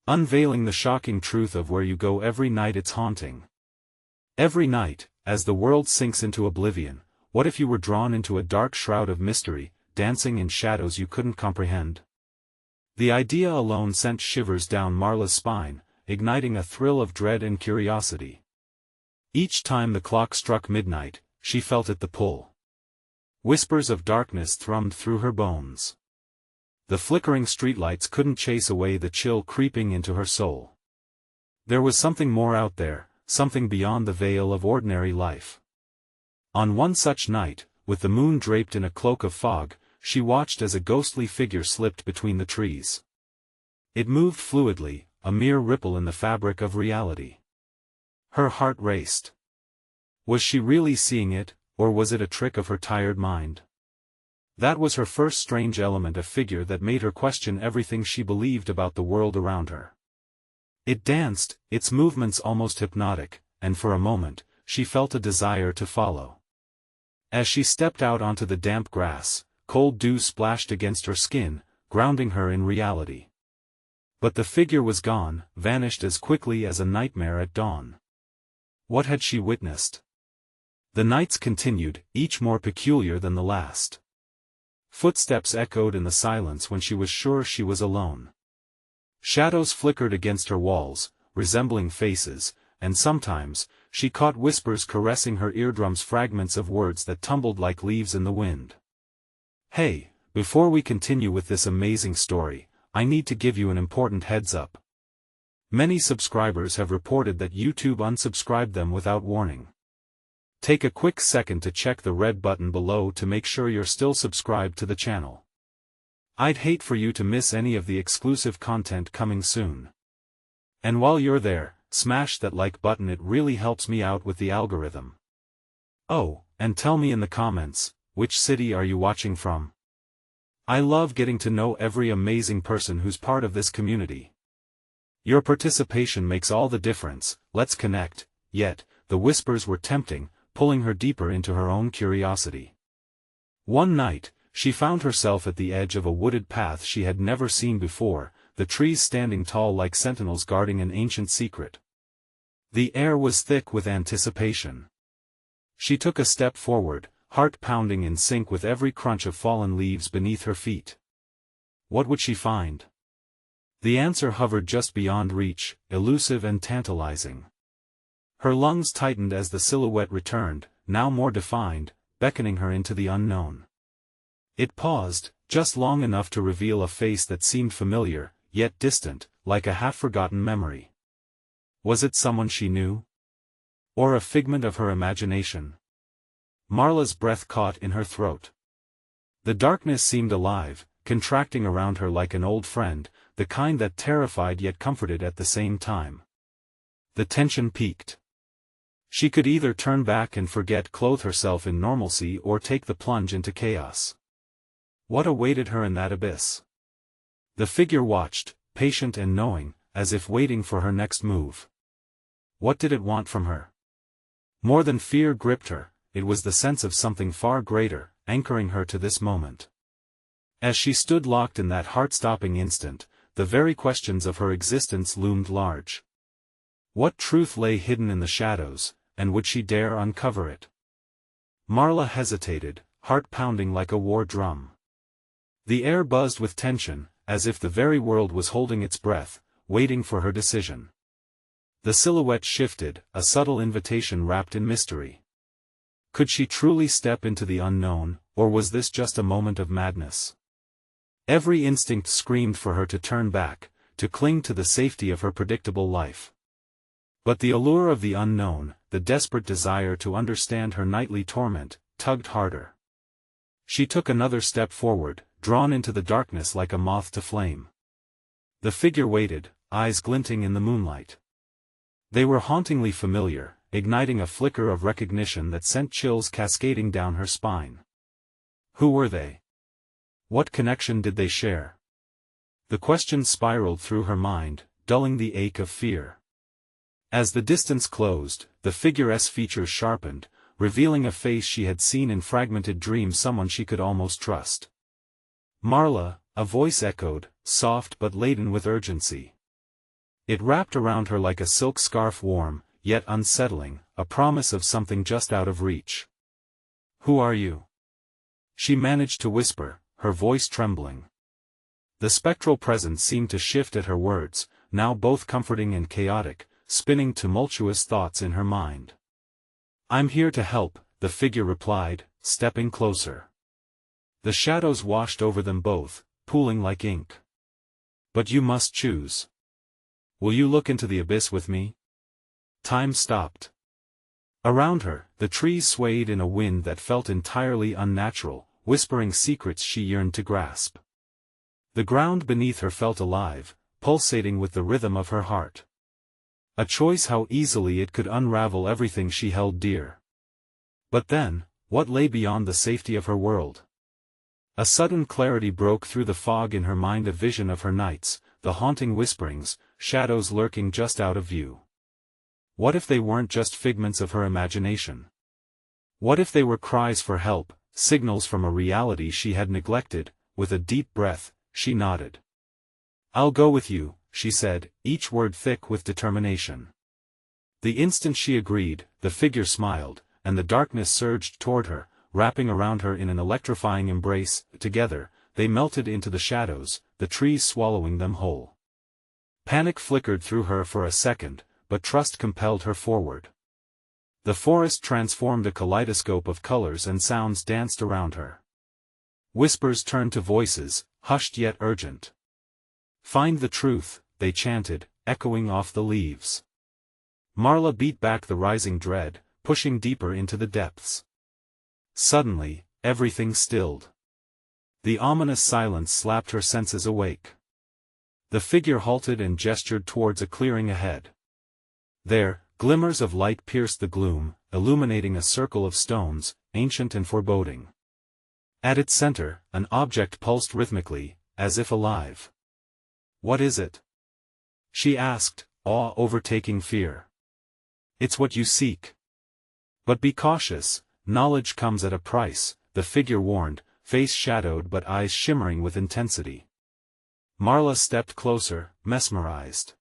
Unveiling the shocking truth of where you go every night. It's haunting. Every night, as the world sinks into oblivion, what if you were drawn into a dark shroud of mystery, dancing in shadows you couldn't comprehend? The idea alone sent shivers down Marla's spine, igniting a thrill of dread and curiosity. Each time the clock struck midnight, she felt it the pull. Whispers of darkness thrummed through her bones. The flickering streetlights couldn't chase away the chill creeping into her soul. There was something more out there, something beyond the veil of ordinary life. On one such night, with the moon draped in a cloak of fog, she watched as a ghostly figure slipped between the trees. It moved fluidly, a mere ripple in the fabric of reality. Her heart raced. Was she really seeing it, or was it a trick of her tired mind? That was her first strange element, a figure that made her question everything she believed about the world around her. It danced, its movements almost hypnotic, and for a moment, she felt a desire to follow. As she stepped out onto the damp grass, cold dew splashed against her skin, grounding her in reality. But the figure was gone, vanished as quickly as a nightmare at dawn. What had she witnessed? The nights continued, each more peculiar than the last. Footsteps echoed in the silence when she was sure she was alone. Shadows flickered against her walls, resembling faces, and sometimes, she caught whispers caressing her eardrums, fragments of words that tumbled like leaves in the wind. Hey, before we continue with this amazing story, I need to give you an important heads up. Many subscribers have reported that YouTube unsubscribed them without warning. Take a quick second to check the red button below to make sure you're still subscribed to the channel. I'd hate for you to miss any of the exclusive content coming soon. And while you're there, smash that like button, it really helps me out with the algorithm. Oh, and tell me in the comments, which city are you watching from? I love getting to know every amazing person who's part of this community. Your participation makes all the difference. Let's connect. Yet, the whispers were tempting, pulling her deeper into her own curiosity. One night, she found herself at the edge of a wooded path she had never seen before, the trees standing tall like sentinels guarding an ancient secret. The air was thick with anticipation. She took a step forward, heart pounding in sync with every crunch of fallen leaves beneath her feet. What would she find? The answer hovered just beyond reach, elusive and tantalizing. Her lungs tightened as the silhouette returned, now more defined, beckoning her into the unknown. It paused, just long enough to reveal a face that seemed familiar, yet distant, like a half-forgotten memory. Was it someone she knew? Or a figment of her imagination? Marla's breath caught in her throat. The darkness seemed alive, contracting around her like an old friend, the kind that terrified yet comforted at the same time. The tension peaked. She could either turn back and forget, clothe herself in normalcy, or take the plunge into chaos. What awaited her in that abyss? The figure watched, patient and knowing, as if waiting for her next move. What did it want from her? More than fear gripped her, it was the sense of something far greater, anchoring her to this moment. As she stood locked in that heart-stopping instant, the very questions of her existence loomed large. What truth lay hidden in the shadows, and would she dare uncover it? Marla hesitated, heart pounding like a war drum. The air buzzed with tension, as if the very world was holding its breath, waiting for her decision. The silhouette shifted, a subtle invitation wrapped in mystery. Could she truly step into the unknown, or was this just a moment of madness? Every instinct screamed for her to turn back, to cling to the safety of her predictable life. But the allure of the unknown, the desperate desire to understand her nightly torment, tugged harder. She took another step forward, drawn into the darkness like a moth to flame. The figure waited, eyes glinting in the moonlight. They were hauntingly familiar, igniting a flicker of recognition that sent chills cascading down her spine. Who were they? What connection did they share? The questions spiraled through her mind, dulling the ache of fear. As the distance closed, the figure's features sharpened, revealing a face she had seen in fragmented dreams, someone she could almost trust. Marla, a voice echoed, soft but laden with urgency. It wrapped around her like a silk scarf, warm, yet unsettling, a promise of something just out of reach. "Who are you?" she managed to whisper, her voice trembling. The spectral presence seemed to shift at her words, now both comforting and chaotic, spinning tumultuous thoughts in her mind. "I'm here to help," the figure replied, stepping closer. The shadows washed over them both, pooling like ink. "But you must choose. Will you look into the abyss with me?" Time stopped. Around her, the trees swayed in a wind that felt entirely unnatural, whispering secrets she yearned to grasp. The ground beneath her felt alive, pulsating with the rhythm of her heart. A choice, how easily it could unravel everything she held dear. But then, what lay beyond the safety of her world? A sudden clarity broke through the fog in her mind, a vision of her nights, the haunting whisperings, shadows lurking just out of view. What if they weren't just figments of her imagination? What if they were cries for help, signals from a reality she had neglected? With a deep breath, she nodded. "I'll go with you," she said, each word thick with determination. The instant she agreed, the figure smiled, and the darkness surged toward her, wrapping around her in an electrifying embrace. Together, they melted into the shadows, the trees swallowing them whole. Panic flickered through her for a second, but trust compelled her forward. The forest transformed, a kaleidoscope of colors and sounds danced around her. Whispers turned to voices, hushed yet urgent. "Find the truth," they chanted, echoing off the leaves. Marla beat back the rising dread, pushing deeper into the depths. Suddenly, everything stilled. The ominous silence slapped her senses awake. The figure halted and gestured towards a clearing ahead. There, glimmers of light pierced the gloom, illuminating a circle of stones, ancient and foreboding. At its center, an object pulsed rhythmically, as if alive. "What is it?" she asked, awe overtaking fear. "It's what you seek. But be cautious, knowledge comes at a price," the figure warned, face shadowed but eyes shimmering with intensity. Marla stepped closer, mesmerized.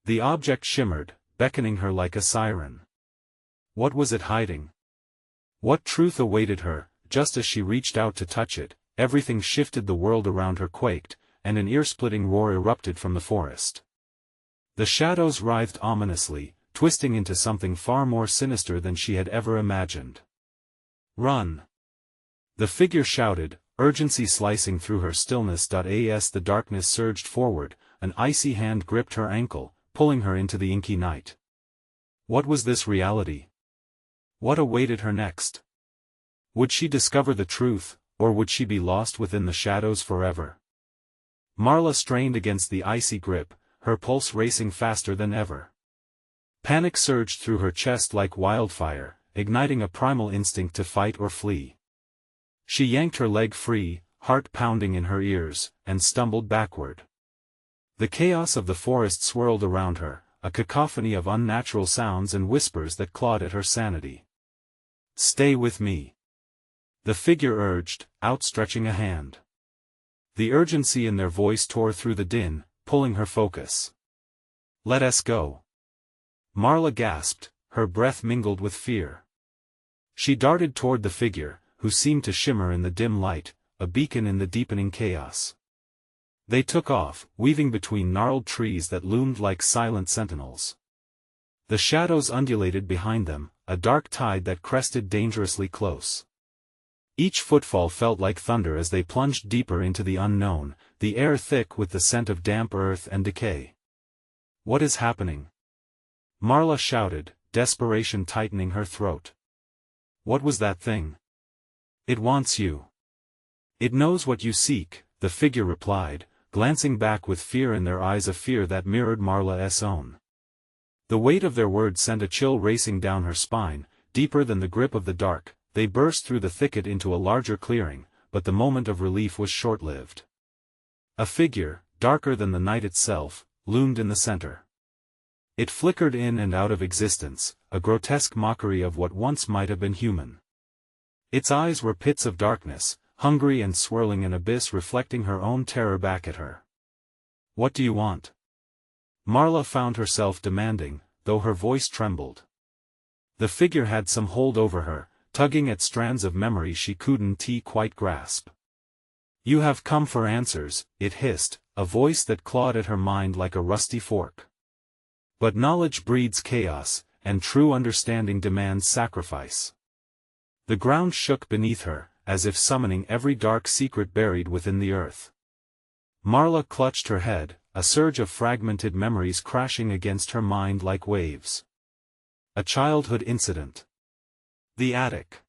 The object shimmered, beckoning her like a siren. What was it hiding? What truth awaited her? Just as she reached out to touch it, everything shifted. The world around her quaked, and an ear-splitting roar erupted from the forest. The shadows writhed ominously, twisting into something far more sinister than she had ever imagined. "Run!" the figure shouted, urgency slicing through her stillness. As the darkness surged forward, an icy hand gripped her ankle, pulling her into the inky night. What was this reality? What awaited her next? Would she discover the truth, or would she be lost within the shadows forever? Marla strained against the icy grip, her pulse racing faster than ever. Panic surged through her chest like wildfire, igniting a primal instinct to fight or flee. She yanked her leg free, heart pounding in her ears, and stumbled backward. The chaos of the forest swirled around her, a cacophony of unnatural sounds and whispers that clawed at her sanity. "Stay with me," the figure urged, outstretching a hand. The urgency in their voice tore through the din, pulling her focus. "Let us go." Marla gasped, her breath mingled with fear. She darted toward the figure, who seemed to shimmer in the dim light, a beacon in the deepening chaos. They took off, weaving between gnarled trees that loomed like silent sentinels. The shadows undulated behind them, a dark tide that crested dangerously close. Each footfall felt like thunder as they plunged deeper into the unknown, the air thick with the scent of damp earth and decay. "What is happening?" Marla shouted, desperation tightening her throat. "What was that thing?" "It wants you. It knows what you seek," the figure replied, glancing back with fear in their eyes, a fear that mirrored Marla's own. The weight of their words sent a chill racing down her spine, deeper than the grip of the dark. They burst through the thicket into a larger clearing, but the moment of relief was short-lived. A figure, darker than the night itself, loomed in the center. It flickered in and out of existence, a grotesque mockery of what once might have been human. Its eyes were pits of darkness, hungry and swirling, an abyss reflecting her own terror back at her. "What do you want?" Marla found herself demanding, though her voice trembled. The figure had some hold over her, tugging at strands of memory she couldn't quite grasp. "You have come for answers," it hissed, a voice that clawed at her mind like a rusty fork. "But knowledge breeds chaos, and true understanding demands sacrifice." The ground shook beneath her, as if summoning every dark secret buried within the earth. Marla clutched her head, a surge of fragmented memories crashing against her mind like waves. A childhood incident. The attic.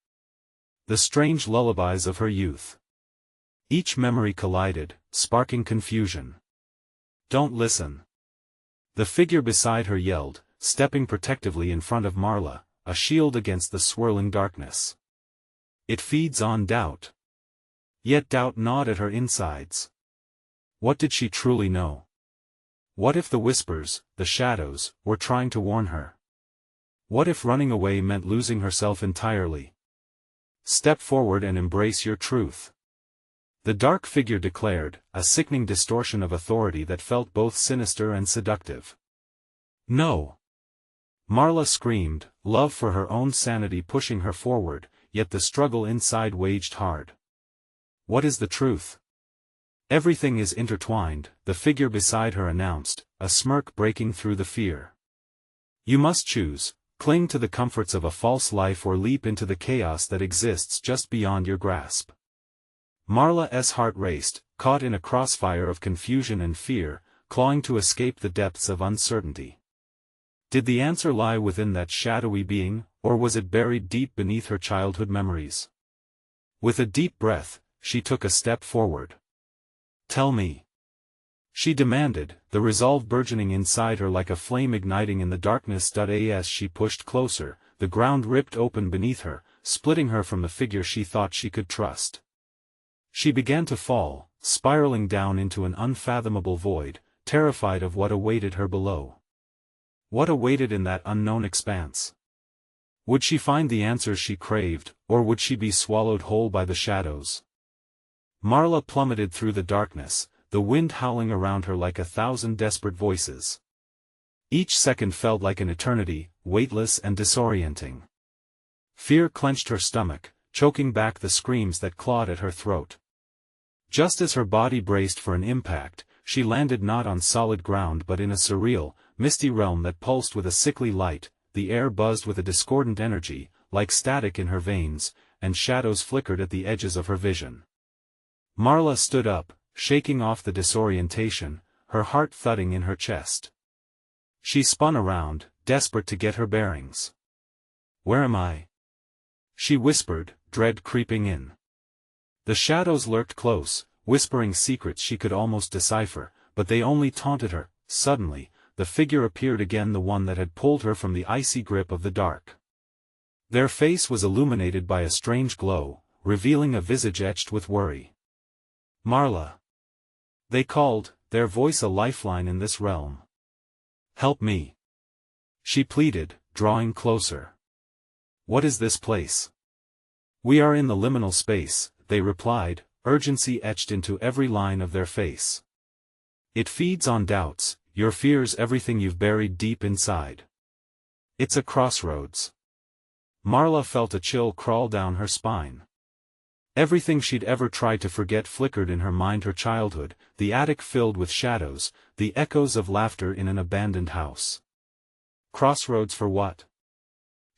The strange lullabies of her youth. Each memory collided, sparking confusion. "Don't listen!" The figure beside her yelled, stepping protectively in front of Marla, a shield against the swirling darkness. "It feeds on doubt." Yet doubt gnawed at her insides. What did she truly know? What if the whispers, the shadows, were trying to warn her? What if running away meant losing herself entirely? "Step forward and embrace your truth," the dark figure declared, a sickening distortion of authority that felt both sinister and seductive. "No!" Marla screamed, love for her own sanity pushing her forward, yet the struggle inside waged hard. "What is the truth?" "Everything is intertwined," the figure beside her announced, a smirk breaking through the fear. "You must choose, cling to the comforts of a false life or leap into the chaos that exists just beyond your grasp." Marla's heart raced, caught in a crossfire of confusion and fear, clawing to escape the depths of uncertainty. Did the answer lie within that shadowy being, or was it buried deep beneath her childhood memories? With a deep breath, she took a step forward. "Tell me," she demanded, the resolve burgeoning inside her like a flame igniting in the darkness. As she pushed closer, the ground ripped open beneath her, splitting her from the figure she thought she could trust. She began to fall, spiraling down into an unfathomable void, terrified of what awaited her below. What awaited in that unknown expanse? Would she find the answers she craved, or would she be swallowed whole by the shadows? Marla plummeted through the darkness, the wind howling around her like 1,000 desperate voices. Each second felt like an eternity, weightless and disorienting. Fear clenched her stomach, choking back the screams that clawed at her throat. Just as her body braced for an impact, she landed not on solid ground but in a surreal, misty realm that pulsed with a sickly light. The air buzzed with a discordant energy, like static in her veins, and shadows flickered at the edges of her vision. Marla stood up, shaking off the disorientation, her heart thudding in her chest. She spun around, desperate to get her bearings. "Where am I?" she whispered, dread creeping in. The shadows lurked close, whispering secrets she could almost decipher, but they only taunted her. Suddenly, the figure appeared again, the one that had pulled her from the icy grip of the dark. Their face was illuminated by a strange glow, revealing a visage etched with worry. "Marla!" they called, their voice a lifeline in this realm. "Help me!" she pleaded, drawing closer. "What is this place?" "We are in the liminal space," they replied, urgency etched into every line of their face. "It feeds on doubts, your fears, everything you've buried deep inside. It's a crossroads." Marla felt a chill crawl down her spine. Everything she'd ever tried to forget flickered in her mind: her childhood, the attic filled with shadows, the echoes of laughter in an abandoned house. Crossroads for what?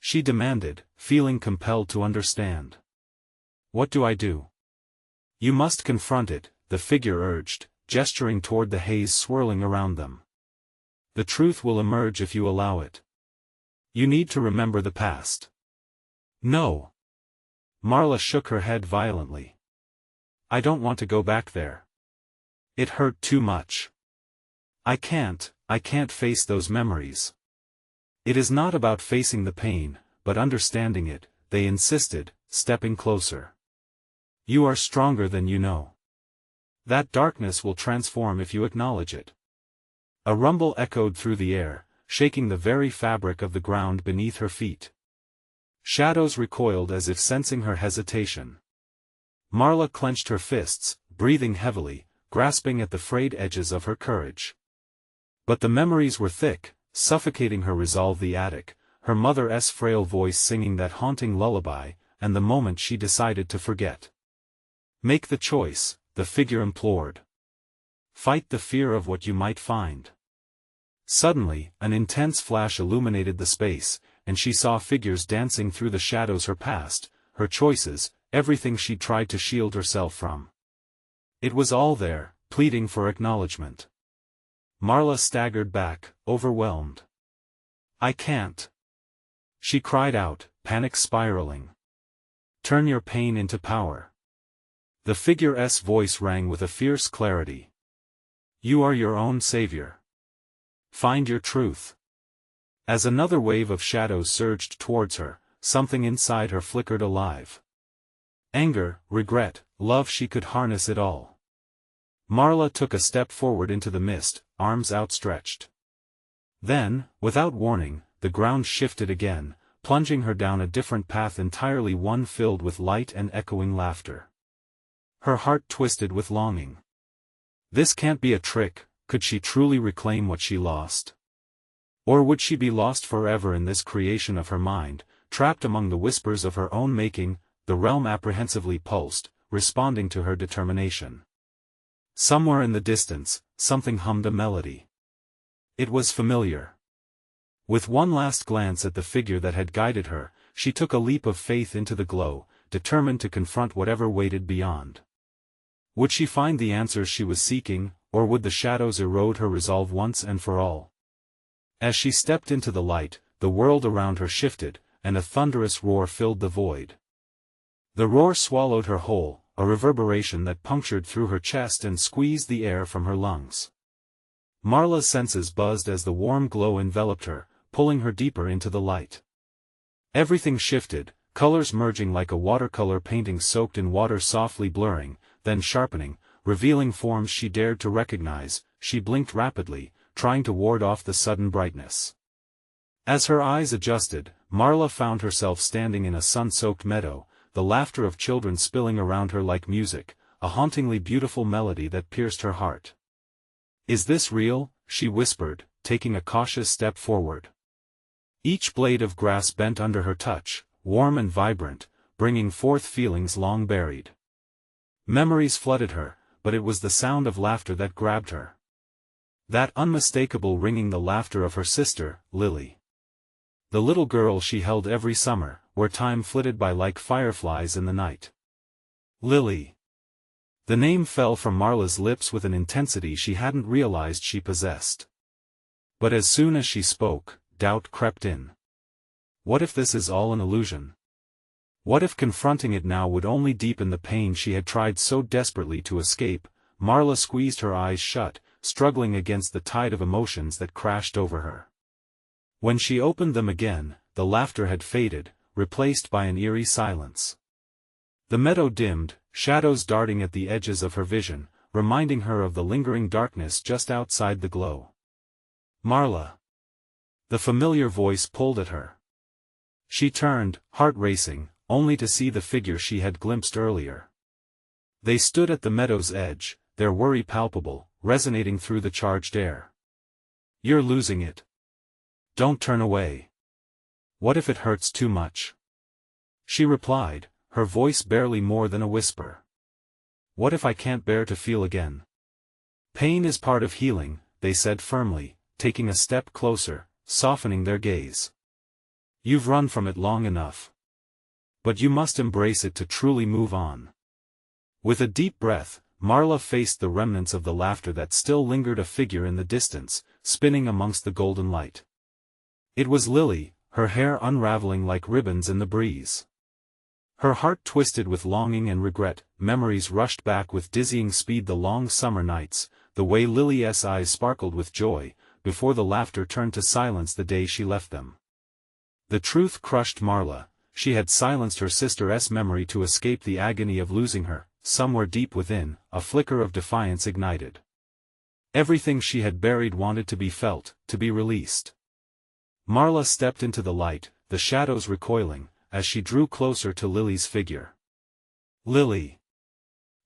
She demanded, feeling compelled to understand. "What do I do?" "You must confront it," the figure urged, gesturing toward the haze swirling around them. "The truth will emerge if you allow it. You need to remember the past." "No." Marla shook her head violently. "I don't want to go back there. It hurt too much. I can't face those memories." "It is not about facing the pain, but understanding it," they insisted, stepping closer. "You are stronger than you know. That darkness will transform if you acknowledge it." A rumble echoed through the air, shaking the very fabric of the ground beneath her feet. Shadows recoiled as if sensing her hesitation. Marla clenched her fists, breathing heavily, grasping at the frayed edges of her courage. But the memories were thick, suffocating her resolve. The attic, her mother's frail voice singing that haunting lullaby, and the moment she decided to forget. Make the choice, the figure implored. Fight the fear of what you might find. Suddenly, an intense flash illuminated the space, and she saw figures dancing through the shadows. Her past, her choices, everything she'd tried to shield herself from. It was all there, pleading for acknowledgement. Marla staggered back, overwhelmed. I can't. She cried out, panic spiraling. Turn your pain into power. The figure's voice rang with a fierce clarity. You are your own savior. Find your truth. As another wave of shadows surged towards her, something inside her flickered alive. Anger, regret, love, she could harness it all. Marla took a step forward into the mist, arms outstretched. Then, without warning, the ground shifted again, plunging her down a different path entirely, one filled with light and echoing laughter. Her heart twisted with longing. This can't be a trick. Could she truly reclaim what she lost? Or would she be lost forever in this creation of her mind, trapped among the whispers of her own making? The realm apprehensively pulsed, responding to her determination. Somewhere in the distance, something hummed a melody. It was familiar. With one last glance at the figure that had guided her, she took a leap of faith into the glow, determined to confront whatever waited beyond. Would she find the answers she was seeking, or would the shadows erode her resolve once and for all? As she stepped into the light, the world around her shifted, and a thunderous roar filled the void. The roar swallowed her whole, a reverberation that punctured through her chest and squeezed the air from her lungs. Marla's senses buzzed as the warm glow enveloped her, pulling her deeper into the light. Everything shifted, colors merging like a watercolor painting soaked in water, softly blurring, then sharpening, revealing forms she dared to recognize. She blinked rapidly, trying to ward off the sudden brightness. As her eyes adjusted, Marla found herself standing in a sun-soaked meadow, the laughter of children spilling around her like music, a hauntingly beautiful melody that pierced her heart. Is this real? She whispered, taking a cautious step forward. Each blade of grass bent under her touch, warm and vibrant, bringing forth feelings long buried. Memories flooded her, but it was the sound of laughter that grabbed her. That unmistakable ringing, the laughter of her sister, Lily. The little girl she held every summer, where time flitted by like fireflies in the night. Lily. The name fell from Marla's lips with an intensity she hadn't realized she possessed. But as soon as she spoke, doubt crept in. What if this is all an illusion? What if confronting it now would only deepen the pain she had tried so desperately to escape? Marla squeezed her eyes shut, struggling against the tide of emotions that crashed over her. When she opened them again, the laughter had faded, replaced by an eerie silence. The meadow dimmed, shadows darting at the edges of her vision, reminding her of the lingering darkness just outside the glow. Marla. The familiar voice pulled at her. She turned, heart racing, only to see the figure she had glimpsed earlier. They stood at the meadow's edge, their worry palpable, resonating through the charged air. You're losing it. Don't turn away. What if it hurts too much? She replied, her voice barely more than a whisper. What if I can't bear to feel again? Pain is part of healing, they said firmly, taking a step closer, softening their gaze. You've run from it long enough. But you must embrace it to truly move on. With a deep breath, Marla faced the remnants of the laughter that still lingered, a figure in the distance, spinning amongst the golden light. It was Lily, her hair unraveling like ribbons in the breeze. Her heart twisted with longing and regret, memories rushed back with dizzying speed, the long summer nights, the way Lily's eyes sparkled with joy, before the laughter turned to silence the day she left them. The truth crushed Marla. She had silenced her sister's memory to escape the agony of losing her. Somewhere deep within, a flicker of defiance ignited. Everything she had buried wanted to be felt, to be released. Marla stepped into the light, the shadows recoiling, as she drew closer to Lily's figure. Lily.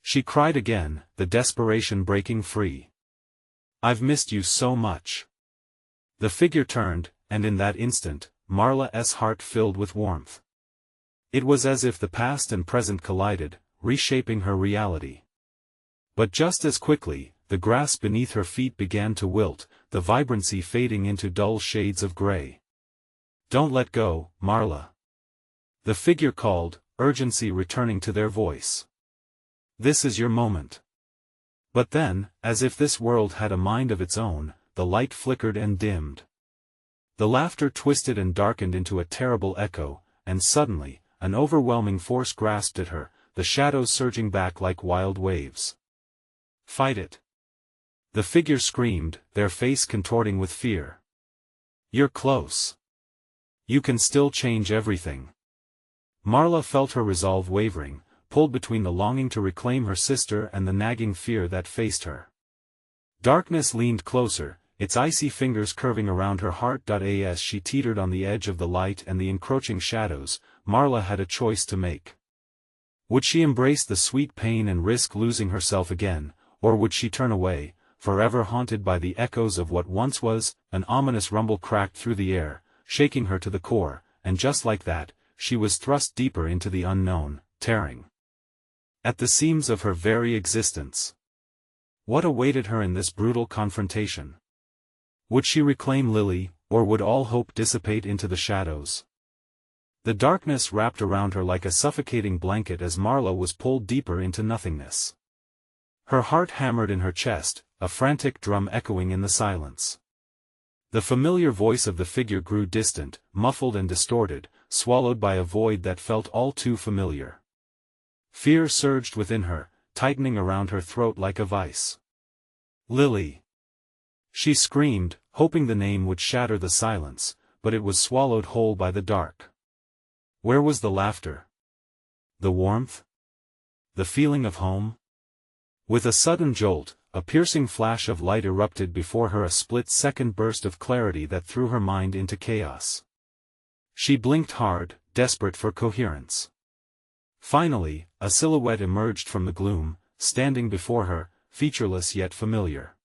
She cried again, the desperation breaking free. I've missed you so much. The figure turned, and in that instant, Marla's heart filled with warmth. It was as if the past and present collided, reshaping her reality. But just as quickly, the grass beneath her feet began to wilt, the vibrancy fading into dull shades of gray. "Don't let go, Marla." The figure called, urgency returning to their voice. "This is your moment." But then, as if this world had a mind of its own, the light flickered and dimmed. The laughter twisted and darkened into a terrible echo, and suddenly, an overwhelming force grasped at her, the shadows surging back like wild waves. "Fight it!" The figure screamed, their face contorting with fear. "You're close. You can still change everything." Marla felt her resolve wavering, pulled between the longing to reclaim her sister and the nagging fear that faced her. Darkness leaned closer, its icy fingers curving around her heart. As she teetered on the edge of the light and the encroaching shadows, Marla had a choice to make. Would she embrace the sweet pain and risk losing herself again, or would she turn away, forever haunted by the echoes of what once was? An ominous rumble cracked through the air, shaking her to the core, and just like that, she was thrust deeper into the unknown, tearing at the seams of her very existence. What awaited her in this brutal confrontation? Would she reclaim Lily, or would all hope dissipate into the shadows? The darkness wrapped around her like a suffocating blanket as Marla was pulled deeper into nothingness. Her heart hammered in her chest, a frantic drum echoing in the silence. The familiar voice of the figure grew distant, muffled and distorted, swallowed by a void that felt all too familiar. Fear surged within her, tightening around her throat like a vice. "Lily!" She screamed, hoping the name would shatter the silence, but it was swallowed whole by the dark. Where was the laughter? The warmth? The feeling of home? With a sudden jolt, a piercing flash of light erupted before her, a split-second burst of clarity that threw her mind into chaos. She blinked hard, desperate for coherence. Finally, a silhouette emerged from the gloom, standing before her, featureless yet familiar.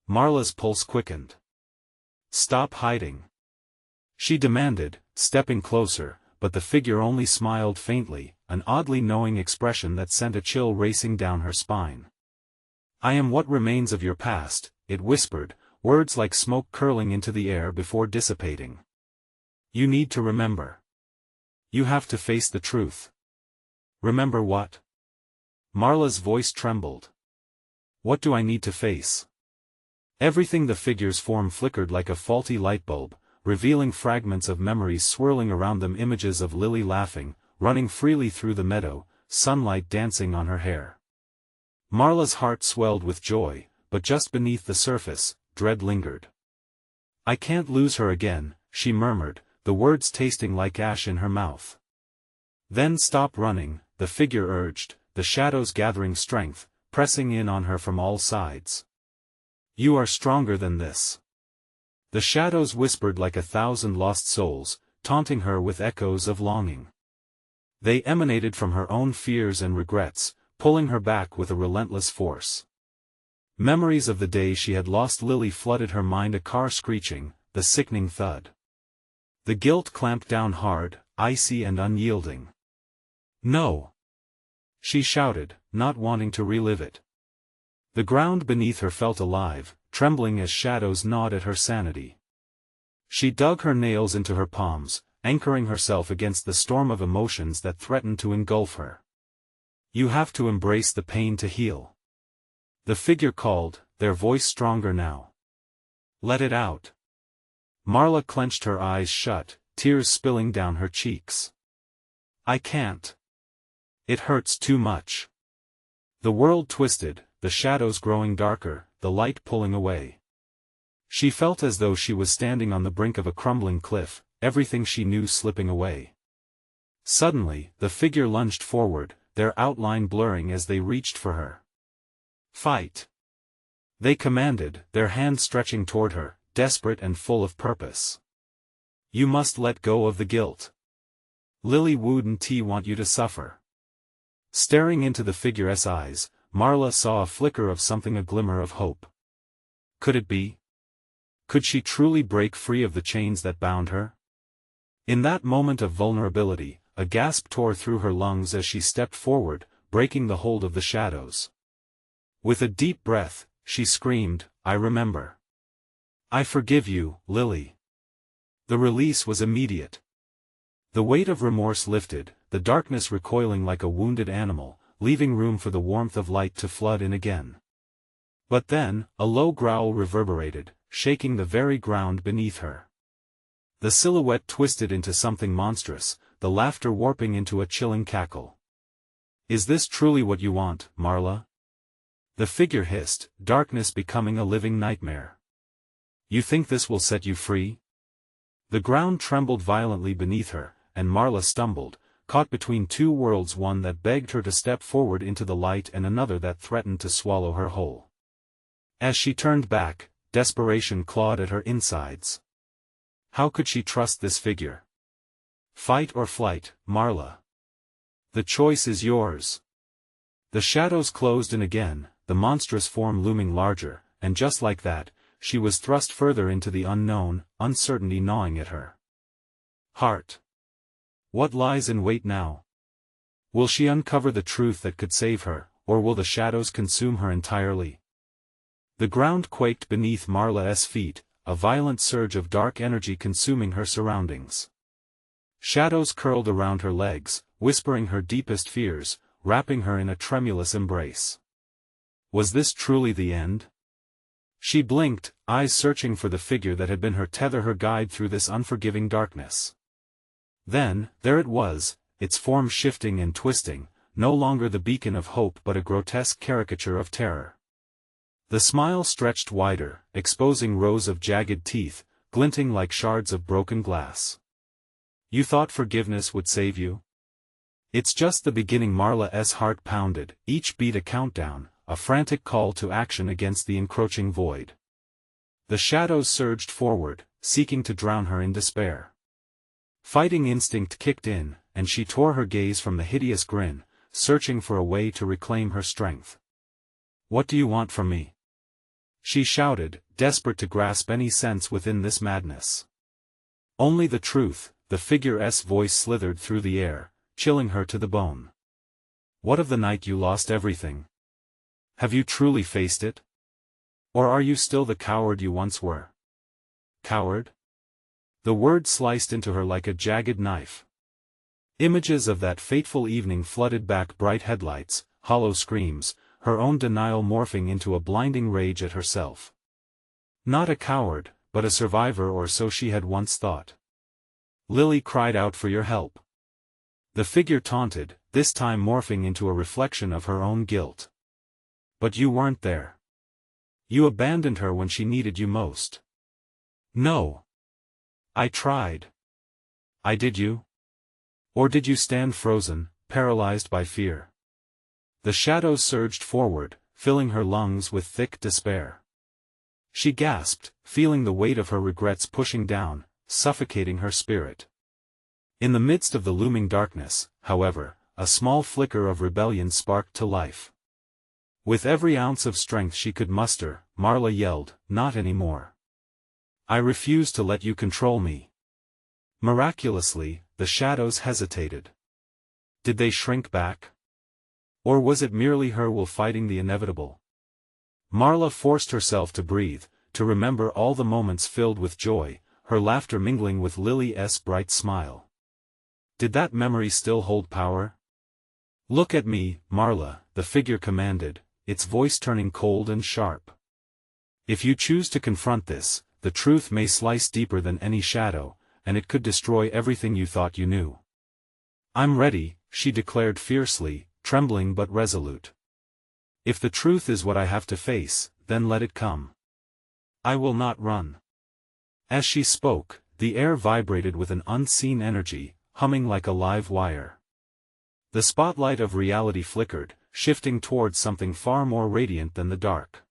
Marla's pulse quickened. "Stop hiding!" she demanded, stepping closer, but the figure only smiled faintly, an oddly knowing expression that sent a chill racing down her spine. "I am what remains of your past," it whispered, words like smoke curling into the air before dissipating. "You need to remember. You have to face the truth." "Remember what?" Marla's voice trembled. "What do I need to face?" Everything. The figure's form flickered like a faulty light bulb, revealing fragments of memories swirling around them, images of Lily laughing, running freely through the meadow, sunlight dancing on her hair. Marla's heart swelled with joy, but just beneath the surface, dread lingered. "I can't lose her again," she murmured, the words tasting like ash in her mouth. "Then stop running," the figure urged, the shadows gathering strength, pressing in on her from all sides. "You are stronger than this." The shadows whispered like 1,000 lost souls, taunting her with echoes of longing. They emanated from her own fears and regrets, pulling her back with a relentless force. Memories of the day she had lost Lily flooded her mind, a car screeching, the sickening thud. The guilt clamped down hard, icy and unyielding. "No!" she shouted, not wanting to relive it. The ground beneath her felt alive, trembling as shadows gnawed at her sanity. She dug her nails into her palms, anchoring herself against the storm of emotions that threatened to engulf her. "You have to embrace the pain to heal." The figure called, their voice stronger now. "Let it out." Marla clenched her eyes shut, tears spilling down her cheeks. "I can't. It hurts too much." The world twisted, the shadows growing darker, the light pulling away. She felt as though she was standing on the brink of a crumbling cliff, everything she knew slipping away. Suddenly, the figure lunged forward, their outline blurring as they reached for her. "Fight!" they commanded, their hands stretching toward her, desperate and full of purpose. "You must let go of the guilt. Lily wouldn't want you to suffer." Staring into the figure's eyes, Marla saw a flicker of something, a glimmer of hope. Could it be? Could she truly break free of the chains that bound her? In that moment of vulnerability, a gasp tore through her lungs as she stepped forward, breaking the hold of the shadows. With a deep breath, she screamed, "I remember. I forgive you, Lily." The release was immediate. The weight of remorse lifted, the darkness recoiling like a wounded animal, leaving room for the warmth of light to flood in again. But then, a low growl reverberated, shaking the very ground beneath her. The silhouette twisted into something monstrous, the laughter warping into a chilling cackle. "Is this truly what you want, Marla?" The figure hissed, darkness becoming a living nightmare. "You think this will set you free?" The ground trembled violently beneath her, and Marla stumbled, caught between two worlds, one that begged her to step forward into the light and another that threatened to swallow her whole. As she turned back, desperation clawed at her insides. How could she trust this figure? Fight or flight, Marla. The choice is yours. The shadows closed in again, the monstrous form looming larger, and just like that, she was thrust further into the unknown, uncertainty gnawing at her heart. What lies in wait now? Will she uncover the truth that could save her, or will the shadows consume her entirely? The ground quaked beneath Marla's feet, a violent surge of dark energy consuming her surroundings. Shadows curled around her legs, whispering her deepest fears, wrapping her in a tremulous embrace. Was this truly the end? She blinked, eyes searching for the figure that had been her tether, her guide through this unforgiving darkness. Then, there it was, its form shifting and twisting, no longer the beacon of hope but a grotesque caricature of terror. The smile stretched wider, exposing rows of jagged teeth, glinting like shards of broken glass. You thought forgiveness would save you? It's just the beginning. Marla's heart pounded, each beat a countdown, a frantic call to action against the encroaching void. The shadows surged forward, seeking to drown her in despair. Fighting instinct kicked in, and she tore her gaze from the hideous grin, searching for a way to reclaim her strength. What do you want from me? She shouted, desperate to grasp any sense within this madness. Only the truth. The figure's voice slithered through the air, chilling her to the bone. What of the night you lost everything? Have you truly faced it? Or are you still the coward you once were? Coward? The word sliced into her like a jagged knife. Images of that fateful evening flooded back, bright headlights, hollow screams, her own denial morphing into a blinding rage at herself. Not a coward, but a survivor, or so she had once thought. Lily cried out for your help. The figure taunted, this time morphing into a reflection of her own guilt. But you weren't there. You abandoned her when she needed you most. No. I tried. Did you? Or did you stand frozen, paralyzed by fear? The shadows surged forward, filling her lungs with thick despair. She gasped, feeling the weight of her regrets pushing down, suffocating her spirit. In the midst of the looming darkness, however, a small flicker of rebellion sparked to life. With every ounce of strength she could muster, Marla yelled, "Not anymore. I refuse to let you control me." Miraculously, the shadows hesitated. Did they shrink back? Or was it merely her will fighting the inevitable? Marla forced herself to breathe, to remember all the moments filled with joy, her laughter mingling with Lily's bright smile. Did that memory still hold power? Look at me, Marla, the figure commanded, its voice turning cold and sharp. If you choose to confront this, the truth may slice deeper than any shadow, and it could destroy everything you thought you knew. I'm ready, she declared fiercely, trembling but resolute. If the truth is what I have to face, then let it come. I will not run. As she spoke, the air vibrated with an unseen energy, humming like a live wire. The spotlight of reality flickered, shifting towards something far more radiant than the dark.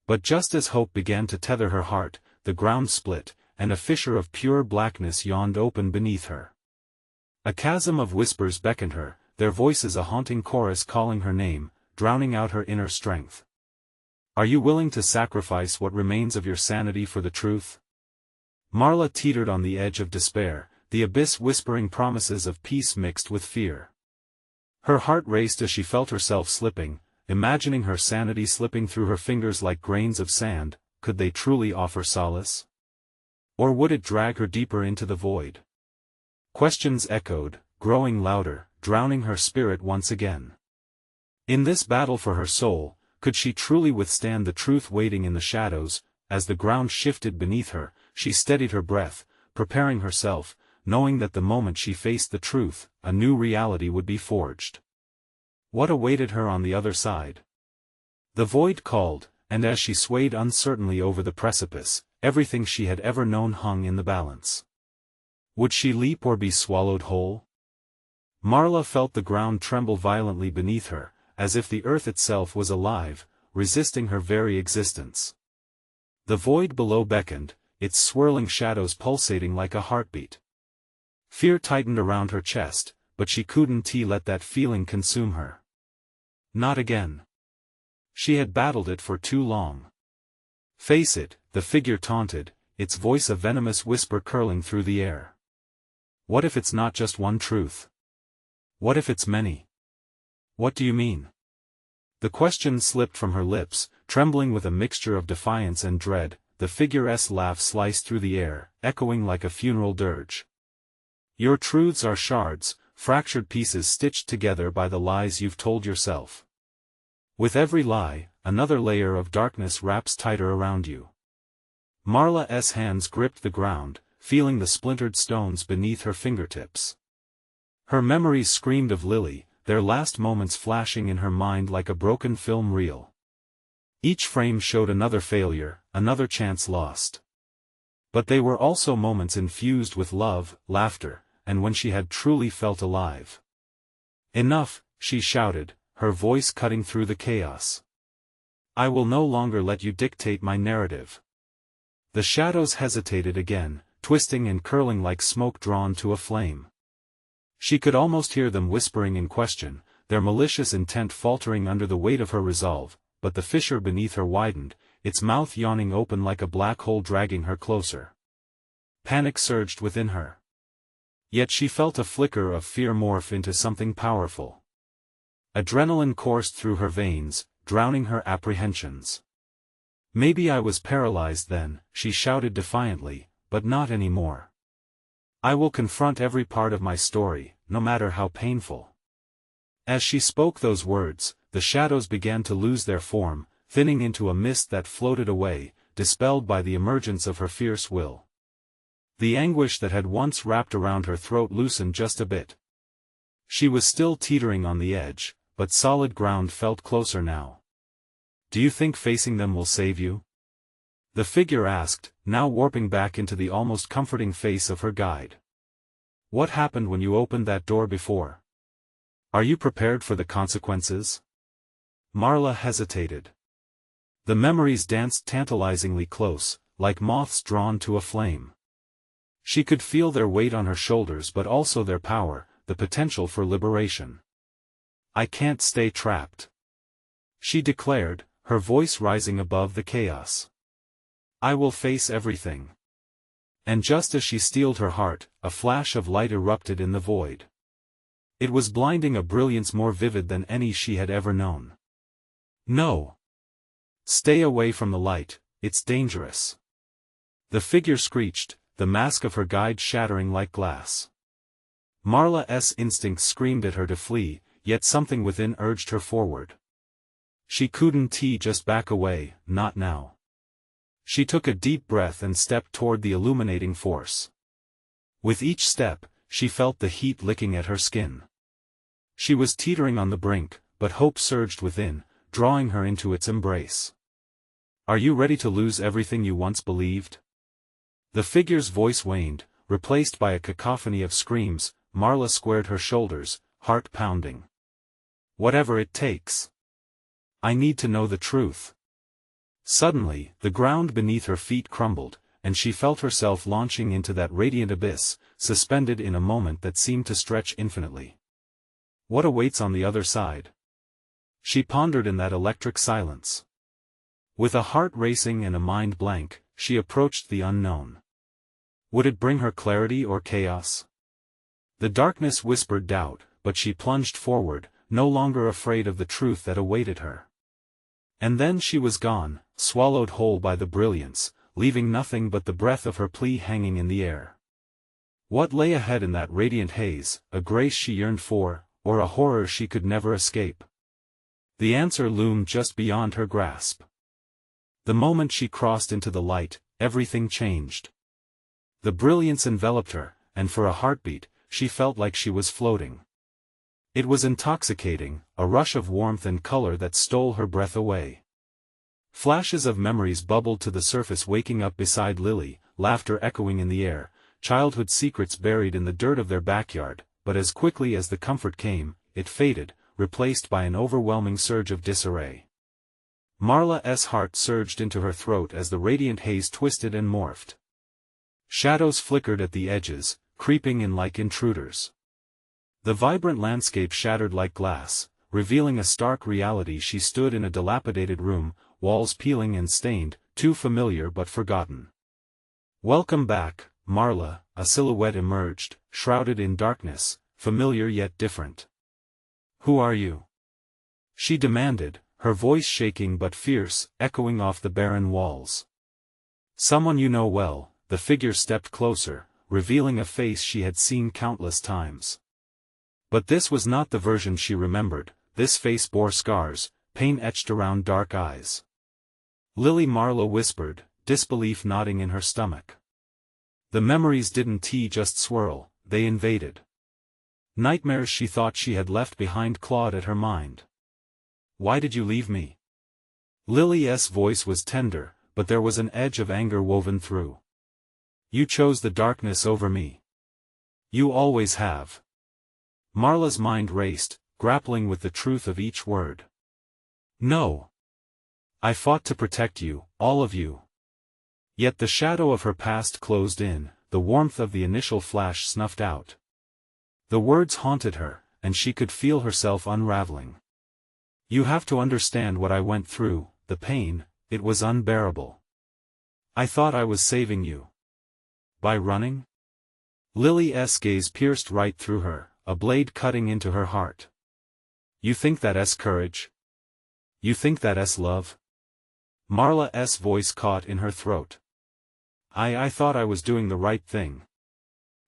But just as hope began to tether her heart, the ground split, and a fissure of pure blackness yawned open beneath her. A chasm of whispers beckoned her, their voices a haunting chorus calling her name, drowning out her inner strength. Are you willing to sacrifice what remains of your sanity for the truth? Marla teetered on the edge of despair, the abyss whispering promises of peace mixed with fear. Her heart raced as she felt herself slipping, imagining her sanity slipping through her fingers like grains of sand. Could they truly offer solace? Or would it drag her deeper into the void? Questions echoed, growing louder, drowning her spirit once again. In this battle for her soul, could she truly withstand the truth waiting in the shadows? As the ground shifted beneath her, she steadied her breath, preparing herself, knowing that the moment she faced the truth, a new reality would be forged. What awaited her on the other side? The void called, and as she swayed uncertainly over the precipice, everything she had ever known hung in the balance. Would she leap or be swallowed whole? Marla felt the ground tremble violently beneath her, as if the earth itself was alive, resisting her very existence. The void below beckoned, its swirling shadows pulsating like a heartbeat. Fear tightened around her chest, but she couldn't let that feeling consume her. Not again. She had battled it for too long. Face it, the figure taunted, its voice a venomous whisper curling through the air. What if it's not just one truth? What if it's many? What do you mean? The question slipped from her lips, trembling with a mixture of defiance and dread. The figure's laugh sliced through the air, echoing like a funeral dirge. Your truths are shards, fractured pieces stitched together by the lies you've told yourself. With every lie, another layer of darkness wraps tighter around you. Marla's hands gripped the ground, feeling the splintered stones beneath her fingertips. Her memories screamed of Lily, their last moments flashing in her mind like a broken film reel. Each frame showed another failure, another chance lost. But they were also moments infused with love, laughter, and when she had truly felt alive. Enough, she shouted, her voice cutting through the chaos. I will no longer let you dictate my narrative. The shadows hesitated again, twisting and curling like smoke drawn to a flame. She could almost hear them whispering in question, their malicious intent faltering under the weight of her resolve, but the fissure beneath her widened, its mouth yawning open like a black hole dragging her closer. Panic surged within her. Yet she felt a flicker of fear morph into something powerful. Adrenaline coursed through her veins, drowning her apprehensions. Maybe I was paralyzed then, she shouted defiantly, but not anymore. I will confront every part of my story, no matter how painful. As she spoke those words, the shadows began to lose their form, thinning into a mist that floated away, dispelled by the emergence of her fierce will. The anguish that had once wrapped around her throat loosened just a bit. She was still teetering on the edge, but solid ground felt closer now. Do you think facing them will save you? The figure asked, now warping back into the almost comforting face of her guide. What happened when you opened that door before? Are you prepared for the consequences? Marla hesitated. The memories danced tantalizingly close, like moths drawn to a flame. She could feel their weight on her shoulders but also their power, the potential for liberation. I can't stay trapped, she declared, her voice rising above the chaos. I will face everything. And just as she steeled her heart, a flash of light erupted in the void. It was blinding, a brilliance more vivid than any she had ever known. No. Stay away from the light, it's dangerous. The figure screeched, the mask of her guide shattering like glass. Marla's instincts screamed at her to flee, yet something within urged her forward. She couldn't just back away, not now. She took a deep breath and stepped toward the illuminating force. With each step, she felt the heat licking at her skin. She was teetering on the brink, but hope surged within, drawing her into its embrace. Are you ready to lose everything you once believed? The figure's voice waned, replaced by a cacophony of screams. Marla squared her shoulders, heart pounding. Whatever it takes. I need to know the truth. Suddenly, the ground beneath her feet crumbled, and she felt herself launching into that radiant abyss, suspended in a moment that seemed to stretch infinitely. What awaits on the other side? She pondered in that electric silence. With a heart racing and a mind blank, she approached the unknown. Would it bring her clarity or chaos? The darkness whispered doubt, but she plunged forward, no longer afraid of the truth that awaited her. And then she was gone, swallowed whole by the brilliance, leaving nothing but the breath of her plea hanging in the air. What lay ahead in that radiant haze, a grace she yearned for, or a horror she could never escape? The answer loomed just beyond her grasp. The moment she crossed into the light, everything changed. The brilliance enveloped her, and for a heartbeat, she felt like she was floating. It was intoxicating, a rush of warmth and color that stole her breath away. Flashes of memories bubbled to the surface, waking up beside Lily, laughter echoing in the air, childhood secrets buried in the dirt of their backyard, but as quickly as the comfort came, it faded, replaced by an overwhelming surge of disarray. Marla's heart surged into her throat as the radiant haze twisted and morphed. Shadows flickered at the edges, creeping in like intruders. The vibrant landscape shattered like glass, revealing a stark reality. She stood in a dilapidated room, walls peeling and stained, too familiar but forgotten. "Welcome back, Marla," a silhouette emerged, shrouded in darkness, familiar yet different. "Who are you?" she demanded, her voice shaking but fierce, echoing off the barren walls. "Someone you know well." The figure stepped closer, revealing a face she had seen countless times. But this was not the version she remembered. This face bore scars, pain etched around dark eyes. "Lily," Marla whispered, disbelief knotting in her stomach. The memories didn't just swirl, they invaded. Nightmares she thought she had left behind clawed at her mind. "Why did you leave me?" Lily's voice was tender, but there was an edge of anger woven through. "You chose the darkness over me. You always have." Marla's mind raced, grappling with the truth of each word. "No. I fought to protect you, all of you." Yet the shadow of her past closed in, the warmth of the initial flash snuffed out. The words haunted her, and she could feel herself unraveling. "You have to understand what I went through, the pain, it was unbearable. I thought I was saving you. By running?" Lily's gaze pierced right through her, a blade cutting into her heart. "You think that's courage? You think that's love?" Marla's voice caught in her throat. I thought I was doing the right thing."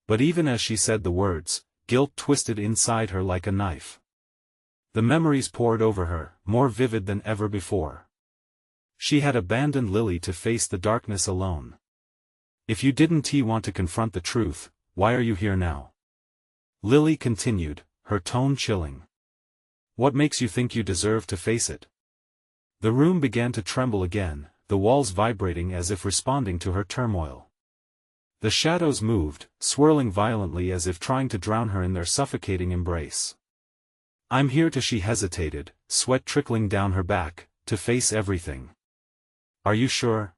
But even as she said the words, guilt twisted inside her like a knife. The memories poured over her, more vivid than ever before. She had abandoned Lily to face the darkness alone. "If you didn't want to confront the truth, why are you here now?" Lily continued, her tone chilling. "What makes you think you deserve to face it?" The room began to tremble again, the walls vibrating as if responding to her turmoil. The shadows moved, swirling violently as if trying to drown her in their suffocating embrace. "I'm here to," she hesitated, sweat trickling down her back, "to face everything." "Are you sure?"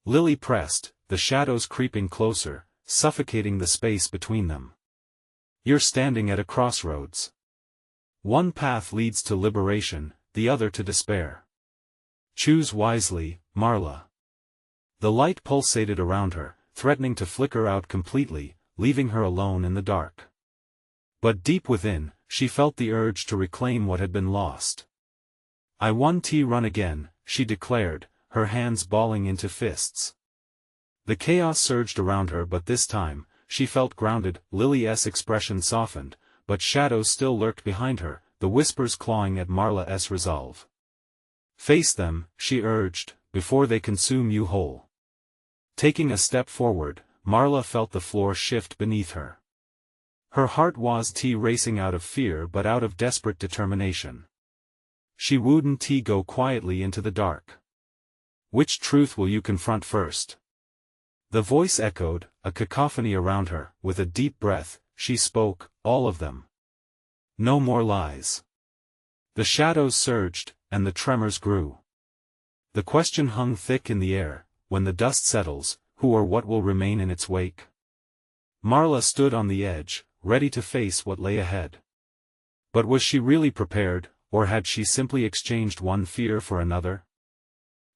Lily pressed, the shadows creeping closer, suffocating the space between them. "You're standing at a crossroads. One path leads to liberation, the other to despair. Choose wisely, Marla." The light pulsated around her, threatening to flicker out completely, leaving her alone in the dark. But deep within, she felt the urge to reclaim what had been lost. "I want to run again," she declared, her hands balling into fists. The chaos surged around her, but this time, she felt grounded. Lily's expression softened, but shadows still lurked behind her, the whispers clawing at Marla's resolve. "Face them," she urged, "before they consume you whole." Taking a step forward, Marla felt the floor shift beneath her. Her heart was racing out of fear but out of desperate determination. She wouldn't go quietly into the dark. "Which truth will you confront first?" The voice echoed, a cacophony around her. With a deep breath, she spoke, "All of them. No more lies." The shadows surged, and the tremors grew. The question hung thick in the air: when the dust settles, who or what will remain in its wake? Marla stood on the edge, ready to face what lay ahead. But was she really prepared, or had she simply exchanged one fear for another?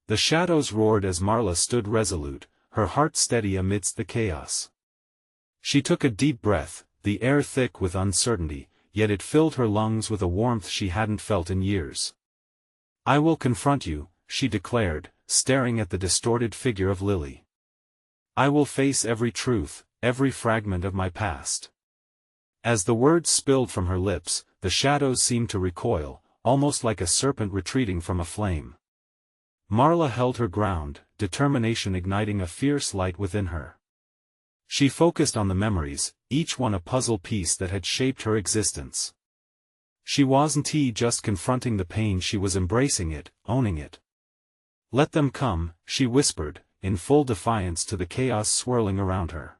The shadows roared as Marla stood resolute, her heart steady amidst the chaos. She took a deep breath, the air thick with uncertainty, yet it filled her lungs with a warmth she hadn't felt in years. "I will confront you," she declared, staring at the distorted figure of Lily. "I will face every truth, every fragment of my past." As the words spilled from her lips, the shadows seemed to recoil, almost like a serpent retreating from a flame. Marla held her ground, determination igniting a fierce light within her. She focused on the memories, each one a puzzle piece that had shaped her existence. She wasn't just confronting the pain, she was embracing it, owning it. "Let them come," she whispered, in full defiance to the chaos swirling around her.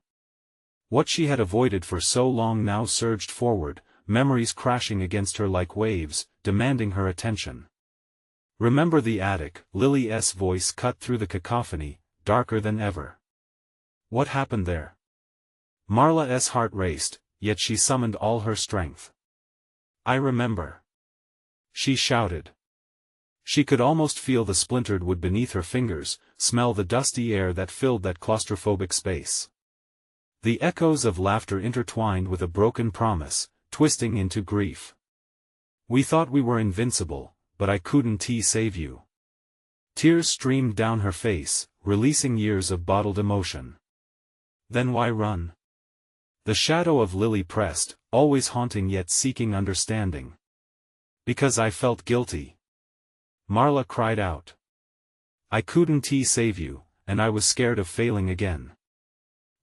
What she had avoided for so long now surged forward, memories crashing against her like waves, demanding her attention. "Remember the attic," Lily's voice cut through the cacophony, darker than ever. "What happened there?" Marla's heart raced, yet she summoned all her strength. "I remember," she shouted. She could almost feel the splintered wood beneath her fingers, smell the dusty air that filled that claustrophobic space. The echoes of laughter intertwined with a broken promise, twisting into grief. "We thought we were invincible, but I couldn't save you." Tears streamed down her face, releasing years of bottled emotion. "Then why run?" The shadow of Lily pressed, always haunting yet seeking understanding. "Because I felt guilty," Marla cried out. "I couldn't save you, and I was scared of failing again."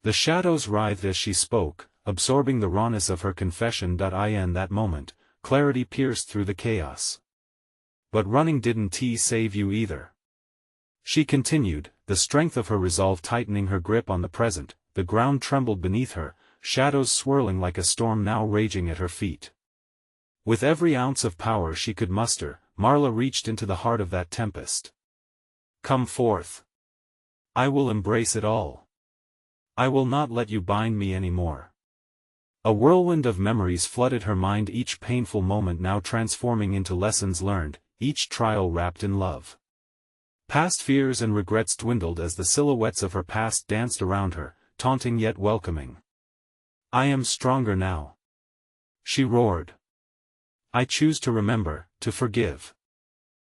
The shadows writhed as she spoke, absorbing the rawness of her confession. In that moment, clarity pierced through the chaos. "But running didn't save you either," she continued, the strength of her resolve tightening her grip on the present. The ground trembled beneath her, shadows swirling like a storm now raging at her feet. With every ounce of power she could muster, Marla reached into the heart of that tempest. "Come forth. I will embrace it all. I will not let you bind me anymore." A whirlwind of memories flooded her mind, each painful moment now transforming into lessons learned, each trial wrapped in love. Past fears and regrets dwindled as the silhouettes of her past danced around her, taunting yet welcoming. "I am stronger now," she roared. "I choose to remember, to forgive."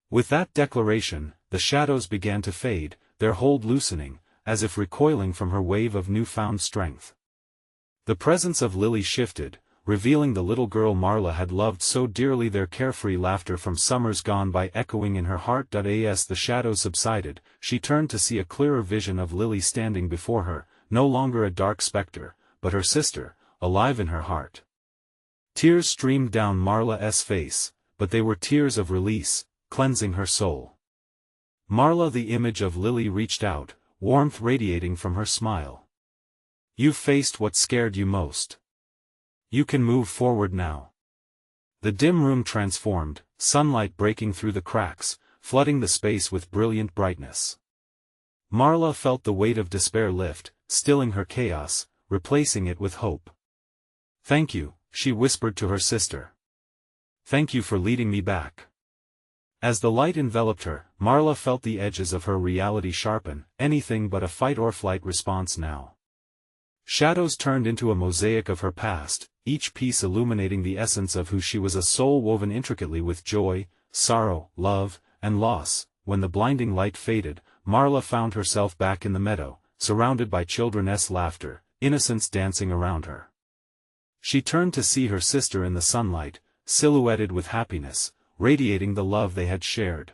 With that declaration, the shadows began to fade, their hold loosening, as if recoiling from her wave of newfound strength. The presence of Lily shifted, revealing the little girl Marla had loved so dearly, their carefree laughter from summers gone by echoing in her heart. As the shadows subsided, she turned to see a clearer vision of Lily standing before her, no longer a dark specter, but her sister, alive in her heart. Tears streamed down Marla's face, but they were tears of release, cleansing her soul. Marla, the image of Lily, reached out, warmth radiating from her smile. "You've faced what scared you most. You can move forward now." The dim room transformed, sunlight breaking through the cracks, flooding the space with brilliant brightness. Marla felt the weight of despair lift, stilling her chaos, replacing it with hope. "Thank you," she whispered to her sister. "Thank you for leading me back." As the light enveloped her, Marla felt the edges of her reality sharpen, anything but a fight-or-flight response now. Shadows turned into a mosaic of her past, each piece illuminating the essence of who she was, a soul woven intricately with joy, sorrow, love, and loss. When the blinding light faded, Marla found herself back in the meadow, surrounded by children's laughter, innocence dancing around her. She turned to see her sister in the sunlight, silhouetted with happiness, radiating the love they had shared.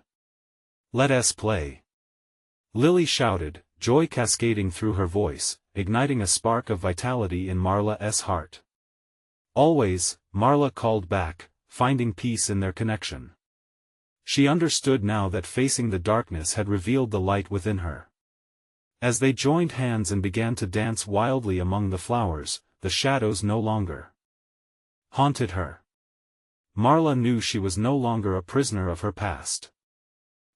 "Let us play," Lily shouted, joy cascading through her voice, igniting a spark of vitality in Marla's heart. "Always," Marla called back, finding peace in their connection. She understood now that facing the darkness had revealed the light within her. As they joined hands and began to dance wildly among the flowers, the shadows no longer haunted her. Marla knew she was no longer a prisoner of her past.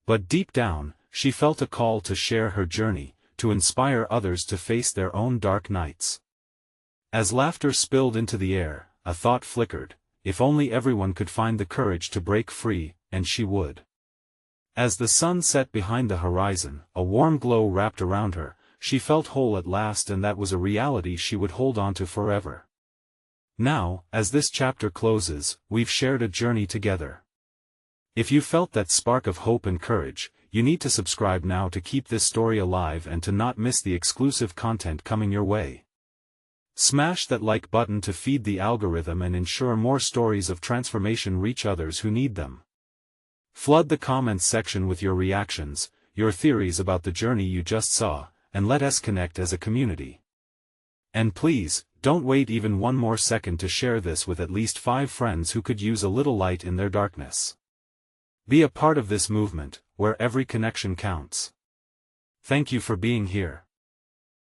But deep down, she felt a call to share her journey, to inspire others to face their own dark nights. As laughter spilled into the air, a thought flickered: if only everyone could find the courage to break free, and she would. As the sun set behind the horizon, a warm glow wrapped around her, she felt whole at last, and that was a reality she would hold on to forever. Now, as this chapter closes, we've shared a journey together. If you felt that spark of hope and courage, you need to subscribe now to keep this story alive and to not miss the exclusive content coming your way. Smash that like button to feed the algorithm and ensure more stories of transformation reach others who need them. Flood the comments section with your reactions, your theories about the journey you just saw, and let us connect as a community. And please, don't wait even one more second to share this with at least 5 friends who could use a little light in their darkness. Be a part of this movement, where every connection counts. Thank you for being here.